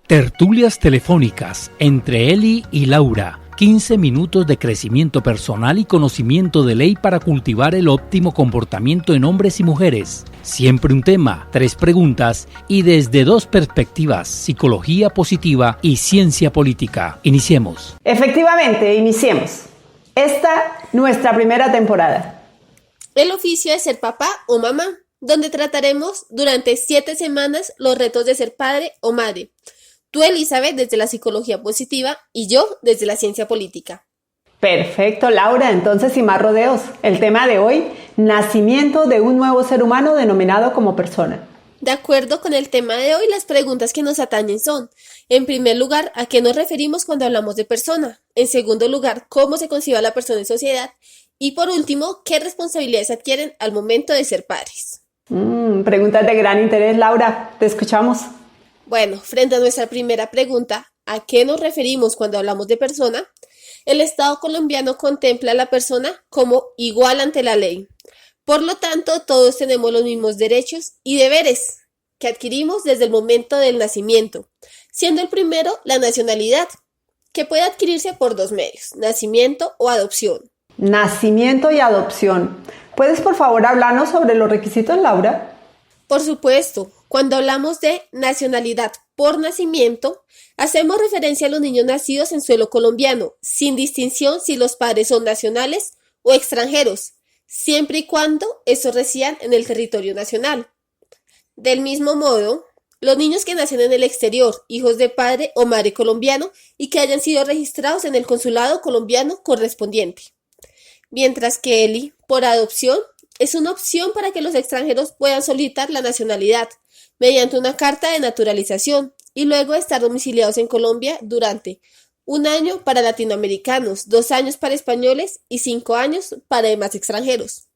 Tertulias telefónicas entre Eli y Laura. 15 minutos de crecimiento personal y conocimiento de ley para cultivar el óptimo comportamiento en hombres y mujeres. Siempre un tema, 3 preguntas y desde 2 perspectivas, psicología positiva y ciencia política. Iniciemos. Efectivamente, iniciemos. Esta nuestra primera temporada. El oficio de ser papá o mamá, donde trataremos durante 7 semanas los retos de ser padre o madre. Tú, Elizabeth, desde la psicología positiva y yo desde la ciencia política. Perfecto, Laura. Entonces, sin más rodeos, el tema de hoy, nacimiento de un nuevo ser humano denominado como persona. De acuerdo con el tema de hoy, las preguntas que nos atañen son, en primer lugar, ¿a qué nos referimos cuando hablamos de persona? En segundo lugar, ¿cómo se concibe a la persona en sociedad? Y por último, ¿qué responsabilidades adquieren al momento de ser padres? Preguntas de gran interés, Laura. Te escuchamos. Bueno, frente a nuestra primera pregunta, ¿a qué nos referimos cuando hablamos de persona? El Estado colombiano contempla a la persona como igual ante la ley. Por lo tanto, todos tenemos los mismos derechos y deberes que adquirimos desde el momento del nacimiento, siendo el primero la nacionalidad, que puede adquirirse por 2 medios, nacimiento o adopción. Nacimiento y adopción. ¿Puedes, por favor, hablarnos sobre los requisitos, Laura? Por supuesto, cuando hablamos de nacionalidad por nacimiento, hacemos referencia a los niños nacidos en suelo colombiano, sin distinción si los padres son nacionales o extranjeros, siempre y cuando estos residan en el territorio nacional. Del mismo modo, los niños que nacen en el exterior, hijos de padre o madre colombiano y que hayan sido registrados en el consulado colombiano correspondiente. Mientras que Eli, por adopción, es una opción para que los extranjeros puedan solicitar la nacionalidad mediante una carta de naturalización y luego estar domiciliados en Colombia durante 1 año para latinoamericanos, 2 años para españoles y 5 años para demás extranjeros.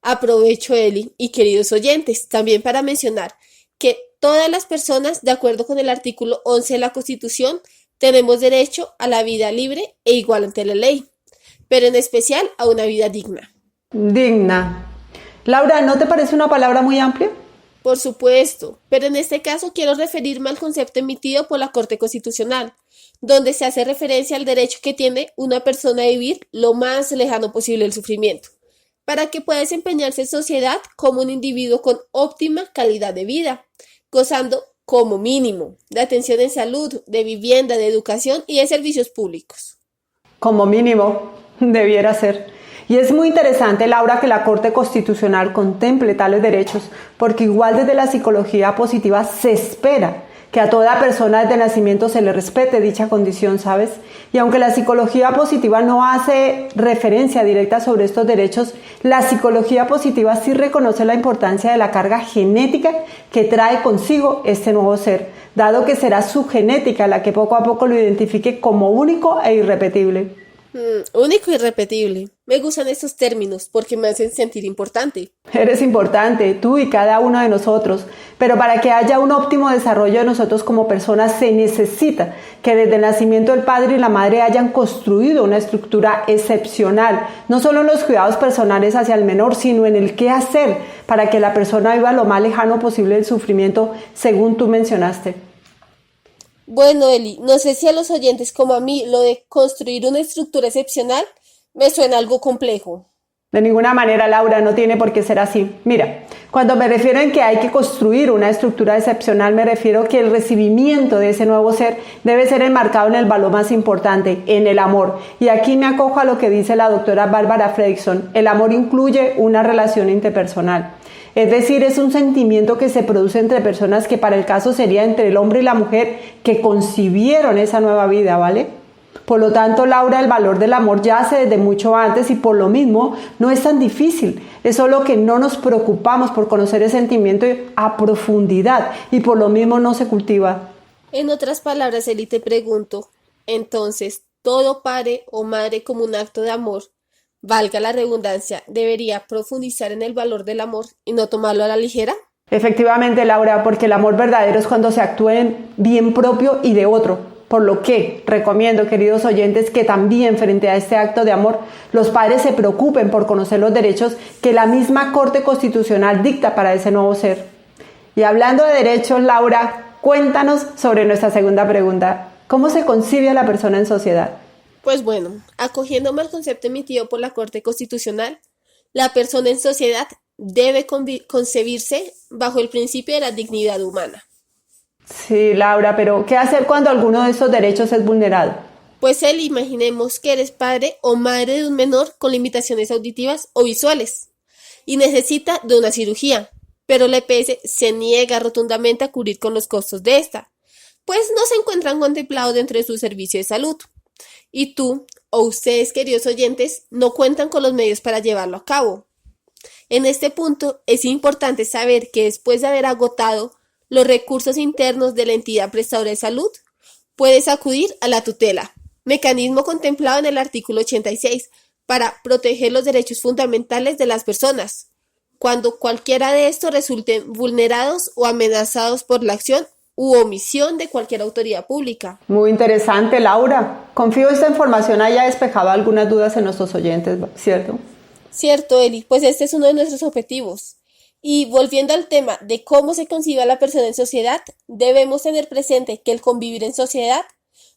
Aprovecho, Eli y queridos oyentes, también para mencionar que todas las personas, de acuerdo con el artículo 11 de la Constitución, tenemos derecho a la vida libre e igual ante la ley, pero en especial a una vida digna. Digna. Laura, ¿no te parece una palabra muy amplia? Por supuesto, pero en este caso quiero referirme al concepto emitido por la Corte Constitucional, donde se hace referencia al derecho que tiene una persona a vivir lo más lejano posible del sufrimiento, para que pueda desempeñarse en sociedad como un individuo con óptima calidad de vida, gozando como mínimo de atención en salud, de vivienda, de educación y de servicios públicos. Como mínimo, debiera ser. Y es muy interesante, Laura, que la Corte Constitucional contemple tales derechos, porque igual desde la psicología positiva se espera que a toda persona desde nacimiento se le respete dicha condición, ¿sabes? Y aunque la psicología positiva no hace referencia directa sobre estos derechos, la psicología positiva sí reconoce la importancia de la carga genética que trae consigo este nuevo ser, dado que será su genética la que poco a poco lo identifique como único e irrepetible. Único y irrepetible. Me gustan estos términos porque me hacen sentir importante. Eres importante, tú y cada uno de nosotros, pero para que haya un óptimo desarrollo de nosotros como personas se necesita que desde el nacimiento el padre y la madre hayan construido una estructura excepcional, no solo en los cuidados personales hacia el menor, sino en el qué hacer para que la persona viva lo más lejano posible del sufrimiento, según tú mencionaste. Bueno, Eli, no sé si a los oyentes como a mí lo de construir una estructura excepcional me suena algo complejo. De ninguna manera, Laura, no tiene por qué ser así. Mira, cuando me refiero en que hay que construir una estructura excepcional, me refiero que el recibimiento de ese nuevo ser debe ser enmarcado en el valor más importante, en el amor. Y aquí me acojo a lo que dice la doctora Bárbara Fredrickson. El amor incluye una relación interpersonal. Es decir, es un sentimiento que se produce entre personas que para el caso sería entre el hombre y la mujer que concibieron esa nueva vida, ¿vale? Por lo tanto, Laura, el valor del amor yace desde mucho antes y por lo mismo no es tan difícil. Es solo que no nos preocupamos por conocer el sentimiento a profundidad y por lo mismo no se cultiva. En otras palabras, Eli, te pregunto, entonces, ¿todo padre o madre como un acto de amor, valga la redundancia, debería profundizar en el valor del amor y no tomarlo a la ligera? Efectivamente, Laura, porque el amor verdadero es cuando se actúa en bien propio y de otro. Por lo que recomiendo, queridos oyentes, que también frente a este acto de amor, los padres se preocupen por conocer los derechos que la misma Corte Constitucional dicta para ese nuevo ser. Y hablando de derechos, Laura, cuéntanos sobre nuestra segunda pregunta. ¿Cómo se concibe a la persona en sociedad? Pues bueno, acogiéndome al concepto emitido por la Corte Constitucional, la persona en sociedad debe concebirse bajo el principio de la dignidad humana. Sí, Laura, pero ¿qué hacer cuando alguno de estos derechos es vulnerado? Pues imaginemos que eres padre o madre de un menor con limitaciones auditivas o visuales y necesita de una cirugía, pero la EPS se niega rotundamente a cubrir con los costos de esta, pues no se encuentran contemplados dentro de su servicio de salud. Y tú o ustedes, queridos oyentes, no cuentan con los medios para llevarlo a cabo. En este punto es importante saber que después de haber agotado los recursos internos de la entidad prestadora de salud, puedes acudir a la tutela, mecanismo contemplado en el artículo 86 para proteger los derechos fundamentales de las personas, cuando cualquiera de estos resulten vulnerados o amenazados por la acción u omisión de cualquier autoridad pública. Muy interesante, Laura. Confío esta información haya despejado algunas dudas en nuestros oyentes, ¿cierto? Cierto, Eli, pues este es uno de nuestros objetivos. Y volviendo al tema de cómo se concibe a la persona en sociedad, debemos tener presente que el convivir en sociedad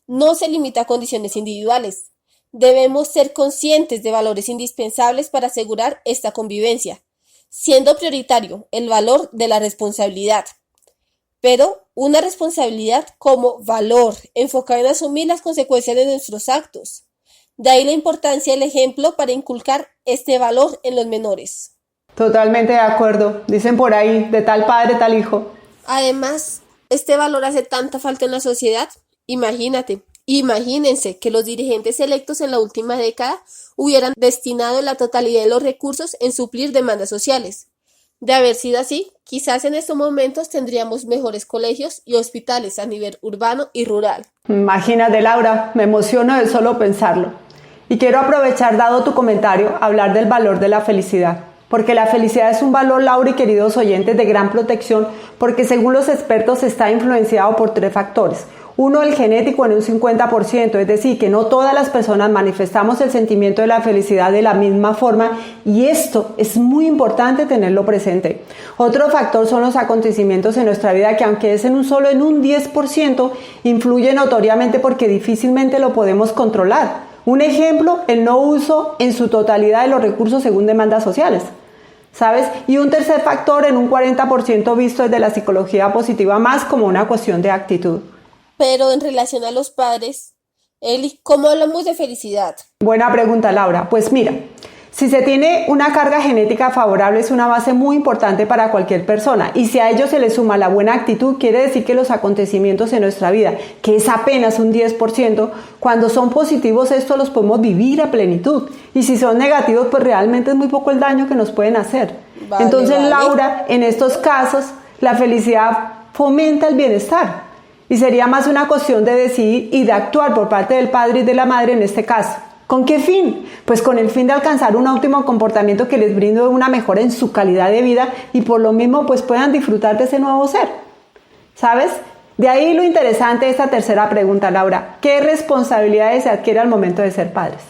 no se limita a condiciones individuales. Debemos ser conscientes de valores indispensables para asegurar esta convivencia, siendo prioritario el valor de la responsabilidad. Pero una responsabilidad como valor, enfocada en asumir las consecuencias de nuestros actos. De ahí la importancia del ejemplo para inculcar este valor en los menores. Totalmente de acuerdo. Dicen por ahí, de tal padre, tal hijo. Además, este valor hace tanta falta en la sociedad. Imagínense que los dirigentes electos en la última década hubieran destinado la totalidad de los recursos en suplir demandas sociales. De haber sido así, quizás en estos momentos tendríamos mejores colegios y hospitales a nivel urbano y rural. Imagínate, Laura, me emociono de solo pensarlo. Y quiero aprovechar, dado tu comentario, hablar del valor de la felicidad. Porque la felicidad es un valor, Laura y queridos oyentes, de gran protección, porque según los expertos está influenciado por 3 factores. Uno, el genético en un 50%, es decir, que no todas las personas manifestamos el sentimiento de la felicidad de la misma forma, y esto es muy importante tenerlo presente. Otro factor son los acontecimientos en nuestra vida, que aunque es en un 10%, influye notoriamente porque difícilmente lo podemos controlar. Un ejemplo, el no uso en su totalidad de los recursos según demandas sociales, ¿sabes? Y un tercer factor en un 40% visto desde la psicología positiva, más como una cuestión de actitud. Pero en relación a los padres, Eli, ¿cómo hablamos de felicidad? Buena pregunta, Laura. Pues mira, si se tiene una carga genética favorable es una base muy importante para cualquier persona, y si a ello se le suma la buena actitud, quiere decir que los acontecimientos en nuestra vida, que es apenas un 10%, cuando son positivos estos los podemos vivir a plenitud, y si son negativos pues realmente es muy poco el daño que nos pueden hacer. Entonces, Laura, en estos casos la felicidad fomenta el bienestar, y sería más una cuestión de decidir y de actuar por parte del padre y de la madre en este caso. ¿Con qué fin? Pues con el fin de alcanzar un óptimo comportamiento que les brinde una mejora en su calidad de vida y por lo mismo pues puedan disfrutar de ese nuevo ser. ¿Sabes? De ahí lo interesante de esta tercera pregunta, Laura. ¿Qué responsabilidades se adquiere al momento de ser padres?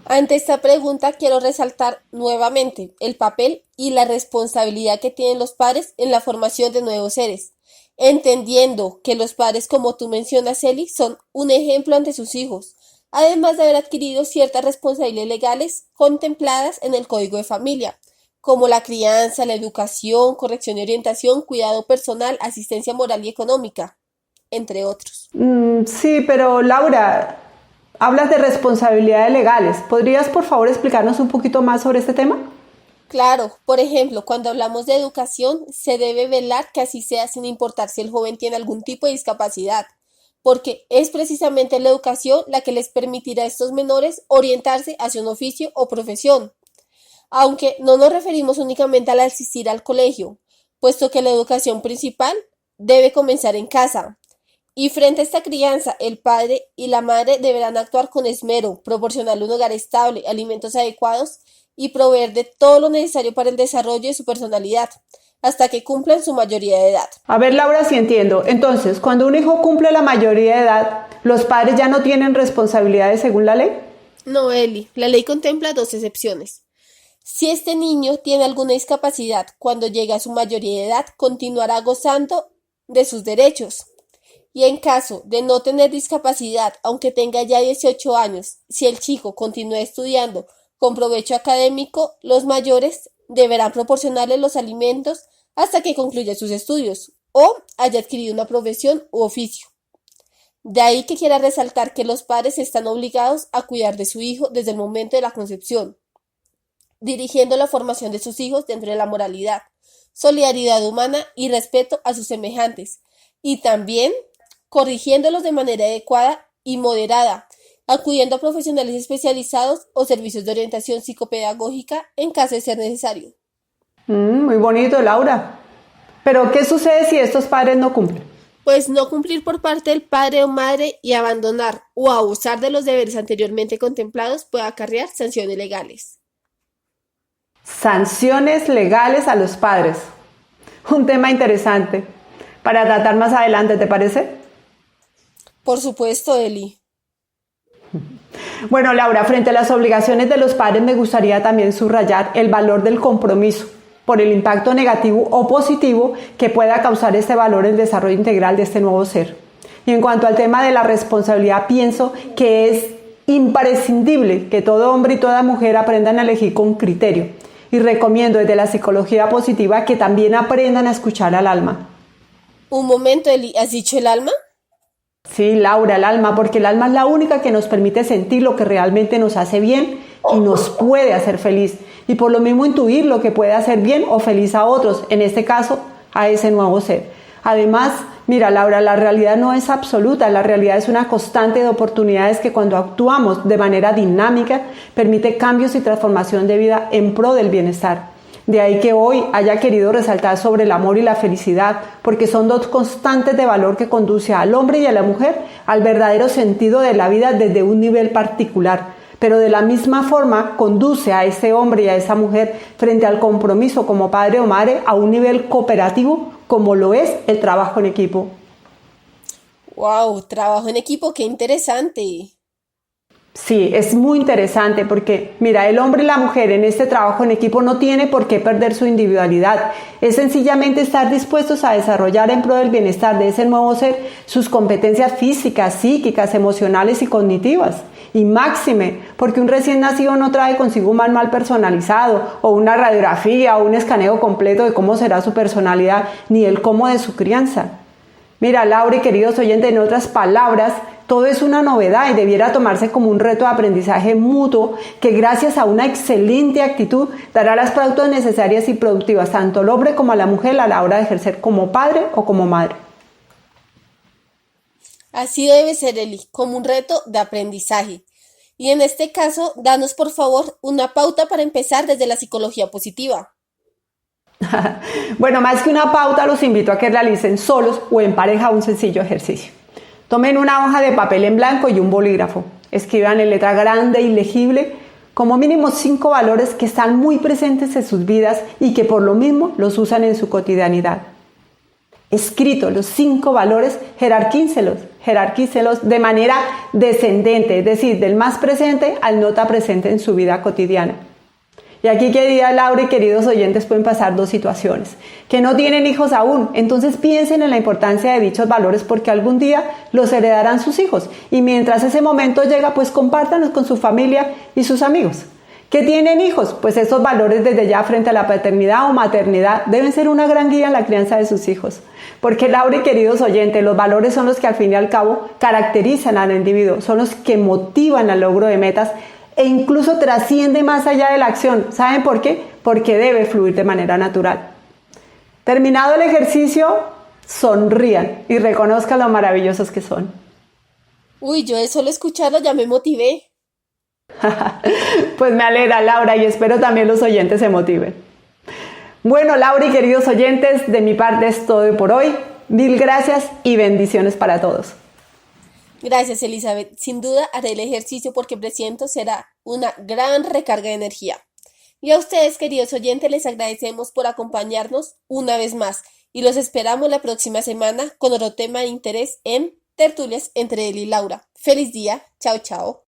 Ante esta pregunta quiero resaltar nuevamente el papel y la responsabilidad que tienen los padres en la formación de nuevos seres, entendiendo que los padres, como tú mencionas, Eli, son un ejemplo ante sus hijos, además de haber adquirido ciertas responsabilidades legales contempladas en el Código de Familia, como la crianza, la educación, corrección y orientación, cuidado personal, asistencia moral y económica, entre otros. Sí, pero Laura, hablas de responsabilidades legales. ¿Podrías, por favor, explicarnos un poquito más sobre este tema? Claro, por ejemplo, cuando hablamos de educación, se debe velar que así sea sin importar si el joven tiene algún tipo de discapacidad, porque es precisamente la educación la que les permitirá a estos menores orientarse hacia un oficio o profesión. Aunque no nos referimos únicamente al asistir al colegio, puesto que la educación principal debe comenzar en casa. Y frente a esta crianza, el padre y la madre deberán actuar con esmero, proporcionarle un hogar estable, alimentos adecuados y proveer de todo lo necesario para el desarrollo de su personalidad, hasta que cumplan su mayoría de edad. A ver, Laura, si entiendo. Entonces, cuando un hijo cumple la mayoría de edad, ¿los padres ya no tienen responsabilidades según la ley? No, Eli, la ley contempla 2 excepciones. Si este niño tiene alguna discapacidad, cuando llegue a su mayoría de edad, continuará gozando de sus derechos. Y en caso de no tener discapacidad, aunque tenga ya 18 años, si el chico continúa estudiando con provecho académico, los mayores deberán proporcionarle los alimentos hasta que concluya sus estudios o haya adquirido una profesión u oficio. De ahí que quiera resaltar que los padres están obligados a cuidar de su hijo desde el momento de la concepción, dirigiendo la formación de sus hijos dentro de la moralidad, solidaridad humana y respeto a sus semejantes, y también corrigiéndolos de manera adecuada y moderada, acudiendo a profesionales especializados o servicios de orientación psicopedagógica en caso de ser necesario. Muy bonito, Laura. Pero, ¿qué sucede si estos padres no cumplen? Pues no cumplir por parte del padre o madre y abandonar o abusar de los deberes anteriormente contemplados puede acarrear sanciones legales. Sanciones legales a los padres. Un tema interesante para tratar más adelante, ¿te parece? Por supuesto, Eli. Bueno, Laura, frente a las obligaciones de los padres me gustaría también subrayar el valor del compromiso por el impacto negativo o positivo que pueda causar este valor en el desarrollo integral de este nuevo ser. Y en cuanto al tema de la responsabilidad, pienso que es imprescindible que todo hombre y toda mujer aprendan a elegir con criterio. Y recomiendo desde la psicología positiva que también aprendan a escuchar al alma. Un momento, Eli, ¿has dicho el alma? Sí, Laura, el alma, porque el alma es la única que nos permite sentir lo que realmente nos hace bien y nos puede hacer feliz. Y por lo mismo intuir lo que puede hacer bien o feliz a otros, en este caso, a ese nuevo ser. Además, mira, Laura, la realidad no es absoluta, la realidad es una constante de oportunidades que cuando actuamos de manera dinámica permite cambios y transformación de vida en pro del bienestar. De ahí que hoy haya querido resaltar sobre el amor y la felicidad, porque son dos constantes de valor que conduce al hombre y a la mujer al verdadero sentido de la vida desde un nivel particular. Pero de la misma forma conduce a ese hombre y a esa mujer frente al compromiso como padre o madre a un nivel cooperativo como lo es el trabajo en equipo. ¡Wow! Trabajo en equipo, qué interesante. Sí, es muy interesante porque, mira, el hombre y la mujer en este trabajo en equipo no tiene por qué perder su individualidad. Es sencillamente estar dispuestos a desarrollar en pro del bienestar de ese nuevo ser sus competencias físicas, psíquicas, emocionales y cognitivas. Y máxime, porque un recién nacido no trae consigo un manual personalizado o una radiografía o un escaneo completo de cómo será su personalidad ni el cómo de su crianza. Mira, Laura y queridos oyentes, en otras palabras, todo es una novedad y debiera tomarse como un reto de aprendizaje mutuo que gracias a una excelente actitud dará las pautas necesarias y productivas tanto al hombre como a la mujer a la hora de ejercer como padre o como madre. Así debe ser, Eli, como un reto de aprendizaje. Y en este caso, danos por favor una pauta para empezar desde la psicología positiva. Bueno, más que una pauta, los invito a que realicen solos o en pareja un sencillo ejercicio. Tomen una hoja de papel en blanco y un bolígrafo. Escriban en letra grande y legible como mínimo 5 valores que están muy presentes en sus vidas y que por lo mismo los usan en su cotidianidad. Escritos los 5 valores, jerarquícelos de manera descendente, es decir, del más presente al no tan presente en su vida cotidiana. Y aquí, querida Laura y queridos oyentes, pueden pasar 2 situaciones. Que no tienen hijos aún, entonces piensen en la importancia de dichos valores porque algún día los heredarán sus hijos. Y mientras ese momento llega, pues compártanlos con su familia y sus amigos. ¿Que tienen hijos? Pues esos valores desde ya frente a la paternidad o maternidad deben ser una gran guía en la crianza de sus hijos. Porque, Laura y queridos oyentes, los valores son los que al fin y al cabo caracterizan al individuo, son los que motivan al logro de metas e incluso trasciende más allá de la acción. ¿Saben por qué? Porque debe fluir de manera natural. Terminado el ejercicio, sonrían y reconozcan lo maravillosos que son. Uy, yo de solo escucharlo ya me motivé. Pues me alegra, Laura, y espero también los oyentes se motiven. Bueno, Laura y queridos oyentes, de mi parte es todo por hoy. Mil gracias y bendiciones para todos. Gracias, Elizabeth. Sin duda haré el ejercicio porque presiento será una gran recarga de energía. Y a ustedes, queridos oyentes, les agradecemos por acompañarnos una vez más y los esperamos la próxima semana con otro tema de interés en Tertulias entre Eli y Laura. ¡Feliz día! ¡Chao, chao!